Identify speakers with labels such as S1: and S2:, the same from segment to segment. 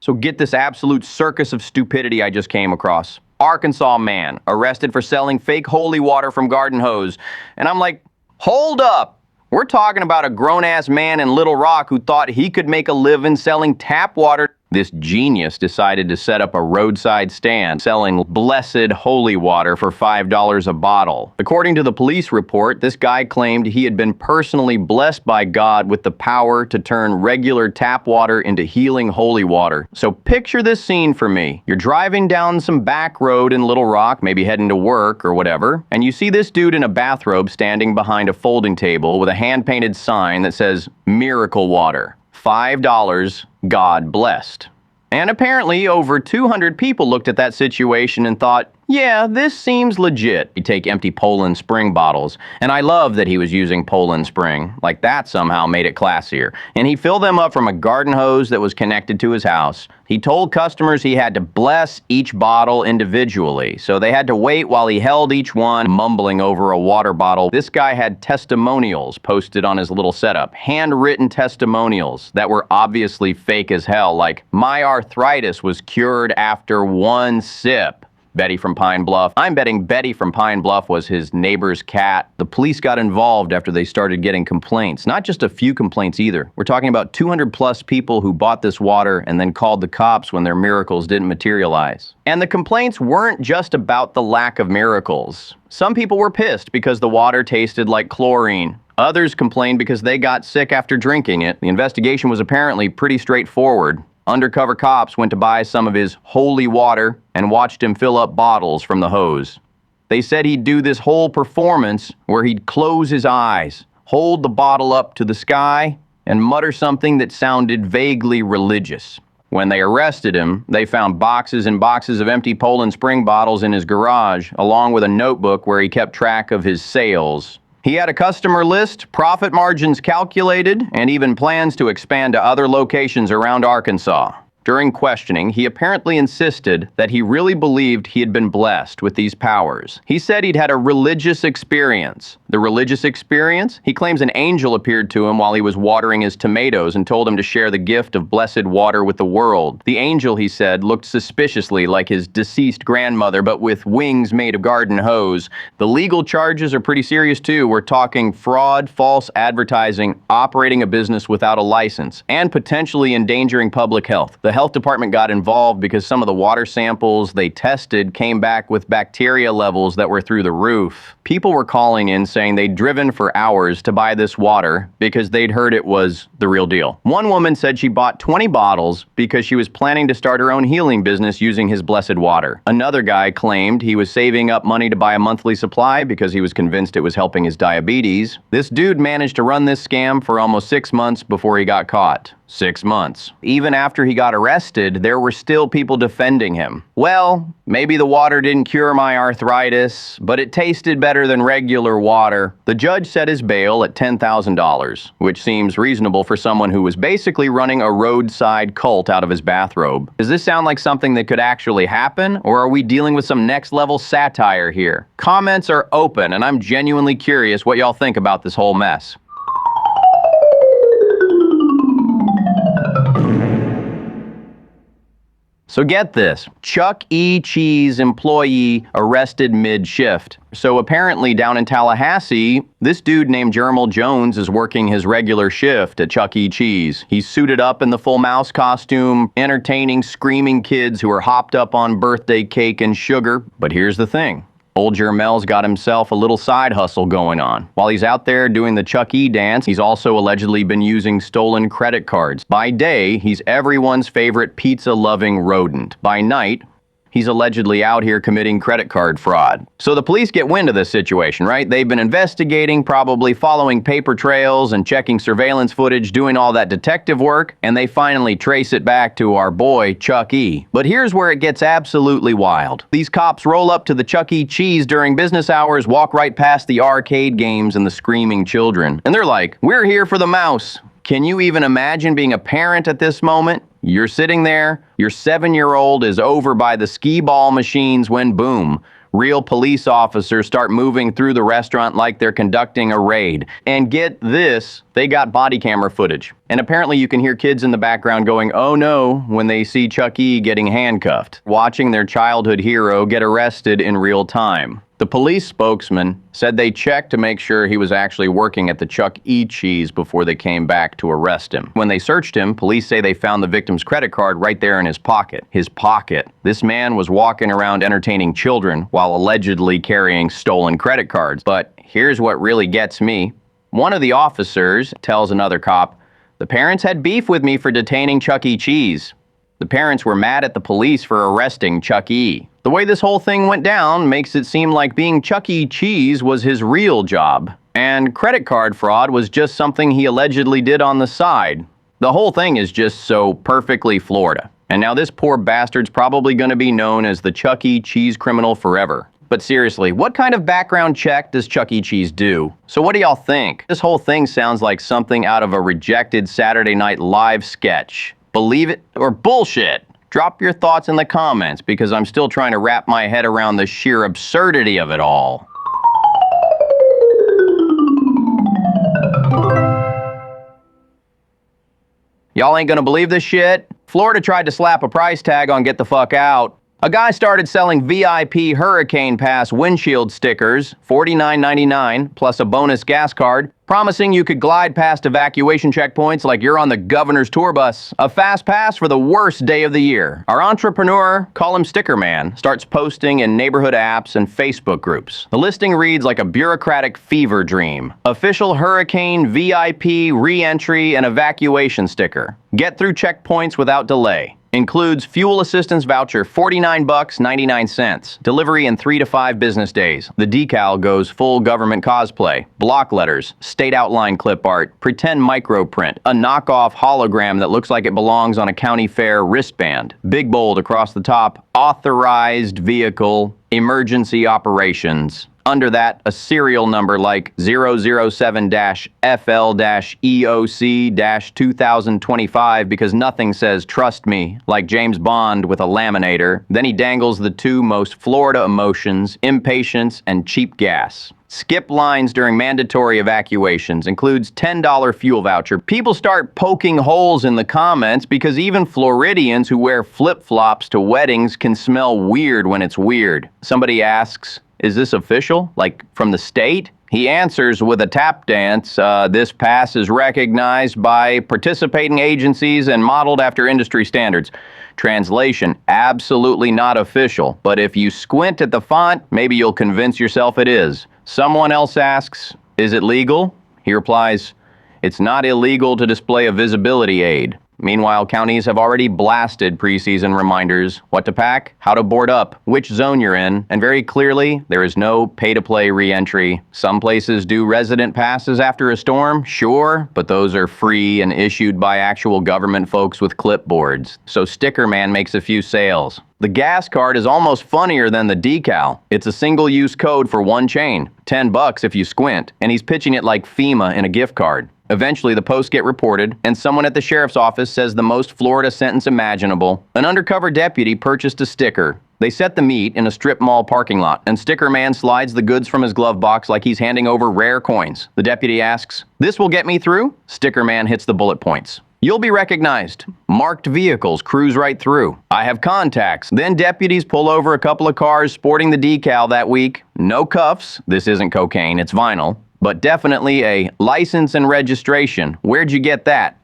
S1: So get this absolute circus of stupidity I just came across. Arkansas man arrested for selling fake holy water from garden hose. And I'm like, hold up. We're talking about a grown-ass man in Little Rock who thought he could make a living selling tap water. This genius decided to set up a roadside stand selling blessed holy water for $5 a bottle. According to the police report, this guy claimed he had been personally blessed by God with the power to turn regular tap water into healing holy water. So picture this scene for me. You're driving down some back road in Little Rock, maybe heading to work or whatever, and you see this dude in a bathrobe standing behind a folding table with a hand-painted sign that says, "Miracle Water. $5, God blessed." And apparently over 200 people looked at that situation and thought, yeah, this seems legit. You take empty Poland Spring bottles, and I love that he was using Poland Spring, like that somehow made it classier. And he filled them up from a garden hose that was connected to his house. He told customers he had to bless each bottle individually, so they had to wait while he held each one, mumbling over a water bottle. This guy had testimonials posted on his little setup, handwritten testimonials that were obviously fake as hell, like, "My arthritis was cured after one sip." Betty from Pine Bluff. I'm betting Betty from Pine Bluff was his neighbor's cat. The police got involved after they started getting complaints. Not just a few complaints either. We're talking about 200 plus people who bought this water and then called the cops when their miracles didn't materialize. And the complaints weren't just about the lack of miracles. Some people were pissed because the water tasted like chlorine. Others complained because they got sick after drinking it. The investigation was apparently pretty straightforward. Undercover cops went to buy some of his holy water and watched him fill up bottles from the hose. They said he'd do this whole performance where he'd close his eyes, hold the bottle up to the sky, and mutter something that sounded vaguely religious. When they arrested him, they found boxes and boxes of empty Poland Spring bottles in his garage, along with a notebook where he kept track of his sales. He had a customer list, profit margins calculated, and even plans to expand to other locations around Arkansas. During questioning, he apparently insisted that he really believed he had been blessed with these powers. He said he'd had a religious experience. The religious experience? He claims an angel appeared to him while he was watering his tomatoes and told him to share the gift of blessed water with the world. The angel, he said, looked suspiciously like his deceased grandmother, but with wings made of garden hose. The legal charges are pretty serious too. We're talking fraud, false advertising, operating a business without a license, and potentially endangering public health. The health department got involved because some of the water samples they tested came back with bacteria levels that were through the roof. People were calling in saying they'd driven for hours to buy this water because they'd heard it was the real deal. One woman said she bought 20 bottles because she was planning to start her own healing business using his blessed water. Another guy claimed he was saving up money to buy a monthly supply because he was convinced it was helping his diabetes. This dude managed to run this scam for almost 6 months before he got caught. 6 months. Even after he got arrested, there were still people defending him. Well, maybe the water didn't cure my arthritis, but it tasted better than regular water. The judge set his bail at $10,000, which seems reasonable for someone who was basically running a roadside cult out of his bathrobe. Does this sound like something that could actually happen, or are we dealing with some next-level satire here? Comments are open, and I'm genuinely curious what y'all think about this whole mess. So get this, Chuck E. Cheese employee arrested mid-shift. So apparently down in Tallahassee, this dude named Jermal Jones is working his regular shift at Chuck E. Cheese. He's suited up in the full mouse costume, entertaining screaming kids who are hopped up on birthday cake and sugar. But here's the thing. Old Jermel's got himself a little side hustle going on. While he's out there doing the Chuck E. dance, he's also allegedly been using stolen credit cards. By day, he's everyone's favorite pizza-loving rodent. By night, he's allegedly out here committing credit card fraud. So the police get wind of this situation, right? They've been investigating, probably following paper trails and checking surveillance footage, doing all that detective work, and they finally trace it back to our boy, Chuck E. But here's where it gets absolutely wild. These cops roll up to the Chuck E. Cheese during business hours, walk right past the arcade games and the screaming children, and they're like, "We're here for the mouse." Can you even imagine being a parent at this moment? You're sitting there, your 7-year-old is over by the skee ball machines when boom, Real police officers start moving through the restaurant like they're conducting a raid. And get this, they got body camera footage. And apparently you can hear kids in the background going, "Oh no," when they see Chuck E. getting handcuffed, watching their childhood hero get arrested in real time. The police spokesman said they checked to make sure he was actually working at the Chuck E. Cheese before they came back to arrest him. When they searched him, police say they found the victim's credit card right there in his pocket. His pocket. This man was walking around entertaining children while allegedly carrying stolen credit cards. But here's what really gets me. One of the officers tells another cop, "The parents had beef with me for detaining Chuck E. Cheese." The parents were mad at the police for arresting Chuck E. The way this whole thing went down makes it seem like being Chuck E. Cheese was his real job, and credit card fraud was just something he allegedly did on the side. The whole thing is just so perfectly Florida. And now this poor bastard's probably going to be known as the Chuck E. Cheese criminal forever. But seriously, what kind of background check does Chuck E. Cheese do? So what do y'all think? This whole thing sounds like something out of a rejected Saturday Night Live sketch. Believe it or bullshit? Drop your thoughts in the comments because I'm still trying to wrap my head around the sheer absurdity of it all. Y'all ain't gonna believe this shit? Florida tried to slap a price tag on Get the Fuck Out. A guy started selling VIP Hurricane Pass windshield stickers, $49.99, plus a bonus gas card, promising you could glide past evacuation checkpoints like you're on the governor's tour bus. A fast pass for the worst day of the year. Our entrepreneur, call him Sticker Man, starts posting in neighborhood apps and Facebook groups. The listing reads like a bureaucratic fever dream. Official Hurricane VIP re-entry and evacuation sticker. Get through checkpoints without delay. Includes fuel assistance voucher, $49.99. Delivery in 3 to 5 business days. The decal goes full government cosplay. Block letters, state outline clip art, pretend microprint, a knockoff hologram that looks like it belongs on a county fair wristband. Big bold across the top, authorized vehicle, emergency operations. Under that, a serial number like 007-FL-EOC-2025 because nothing says "trust me" like James Bond with a laminator. Then he dangles the two most Florida emotions, impatience and cheap gas. Skip lines during mandatory evacuations, includes $10 fuel voucher. People start poking holes in the comments because even Floridians who wear flip-flops to weddings can smell weird when it's weird. Somebody asks, "Is this official? Like from the state?" He answers with a tap dance, "This pass is recognized by participating agencies and modeled after industry standards." Translation, absolutely not official, but if you squint at the font, maybe you'll convince yourself it is. Someone else asks, "Is it legal?" He replies, "It's not illegal to display a visibility aid." Meanwhile, counties have already blasted preseason reminders, what to pack, how to board up, which zone you're in, and very clearly, there is no pay-to-play re-entry. Some places do resident passes after a storm, sure, but those are free and issued by actual government folks with clipboards. So Sticker Man makes a few sales. The gas card is almost funnier than the decal. It's a single-use code for one chain, $10 if you squint, and he's pitching it like FEMA in a gift card. Eventually, the posts get reported, and someone at the sheriff's office says the most Florida sentence imaginable. An undercover deputy purchased a sticker. They set the meet in a strip mall parking lot, and Sticker Man slides the goods from his glove box like he's handing over rare coins. The deputy asks, "This will get me through?" Sticker Man hits the bullet points. "You'll be recognized. Marked vehicles cruise right through. I have contacts." Then deputies pull over a couple of cars sporting the decal that week. No cuffs. This isn't cocaine, it's vinyl. But definitely a license and registration. Where'd you get that?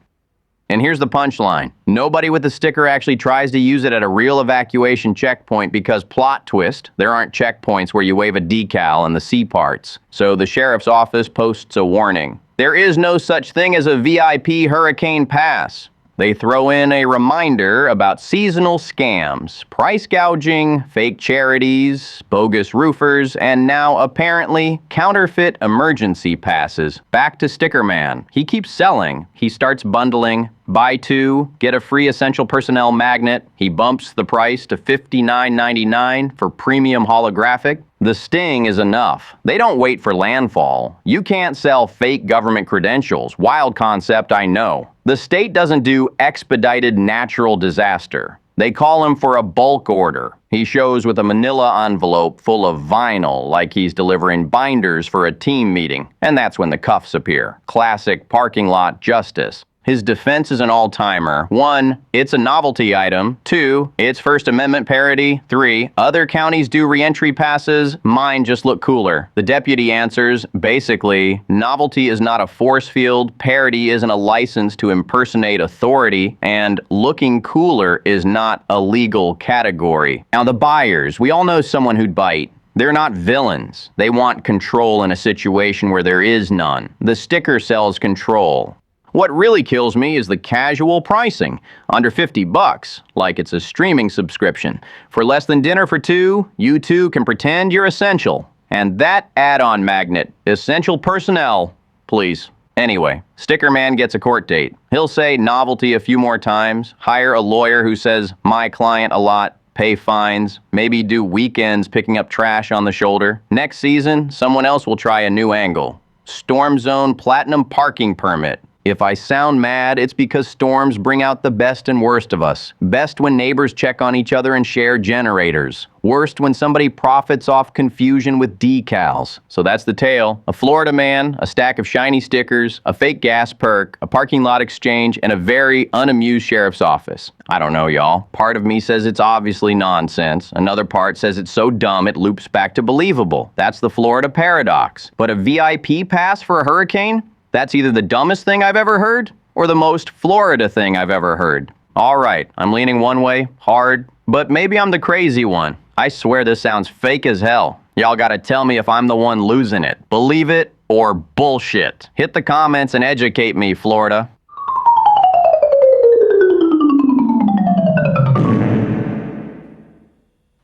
S1: And here's the punchline. Nobody with the sticker actually tries to use it at a real evacuation checkpoint because, plot twist, there aren't checkpoints where you wave a decal in the C parts. So the sheriff's office posts a warning. There is no such thing as a VIP Hurricane Pass. They throw in a reminder about seasonal scams, price gouging, fake charities, bogus roofers, and now apparently counterfeit emergency passes. Back to Sticker Man. He keeps selling. He starts bundling. Buy 2, get a free essential personnel magnet. He bumps the price to $59.99 for premium holographic. The sting is enough. They don't wait for landfall. You can't sell fake government credentials. Wild concept, I know. The state doesn't do expedited natural disaster. They call him for a bulk order. He shows with a manila envelope full of vinyl, like he's delivering binders for a team meeting. And that's when the cuffs appear. Classic parking lot justice. His defense is an all-timer. 1, it's a novelty item. 2, it's First Amendment parody. 3, other counties do reentry passes. Mine just look cooler. The deputy answers, basically, novelty is not a force field, parody isn't a license to impersonate authority, and looking cooler is not a legal category. Now the buyers, we all know someone who'd bite. They're not villains. They want control in a situation where there is none. The sticker sells control. What really kills me is the casual pricing. Under $50, like it's a streaming subscription. For less than dinner for two, you too can pretend you're essential. And that add-on magnet, essential personnel, please. Anyway, Sticker Man gets a court date. He'll say novelty a few more times, hire a lawyer who says my client a lot, pay fines, maybe do weekends picking up trash on the shoulder. Next season, someone else will try a new angle. Storm Zone Platinum Parking Permit. If I sound mad, it's because storms bring out the best and worst of us. Best when neighbors check on each other and share generators. Worst when somebody profits off confusion with decals. So that's the tale. A Florida man, a stack of shiny stickers, a fake gas perk, a parking lot exchange, and a very unamused sheriff's office. I don't know, y'all. Part of me says it's obviously nonsense. Another part says it's so dumb it loops back to believable. That's the Florida paradox. But a VIP pass for a hurricane? That's either the dumbest thing I've ever heard or the most Florida thing I've ever heard. All right, I'm leaning one way, hard, but maybe I'm the crazy one. I swear this sounds fake as hell. Y'all gotta tell me if I'm the one losing it. Believe it or bullshit. Hit the comments and educate me, Florida.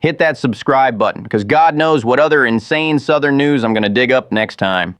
S1: Hit that subscribe button, because God knows what other insane Southern news I'm gonna dig up next time.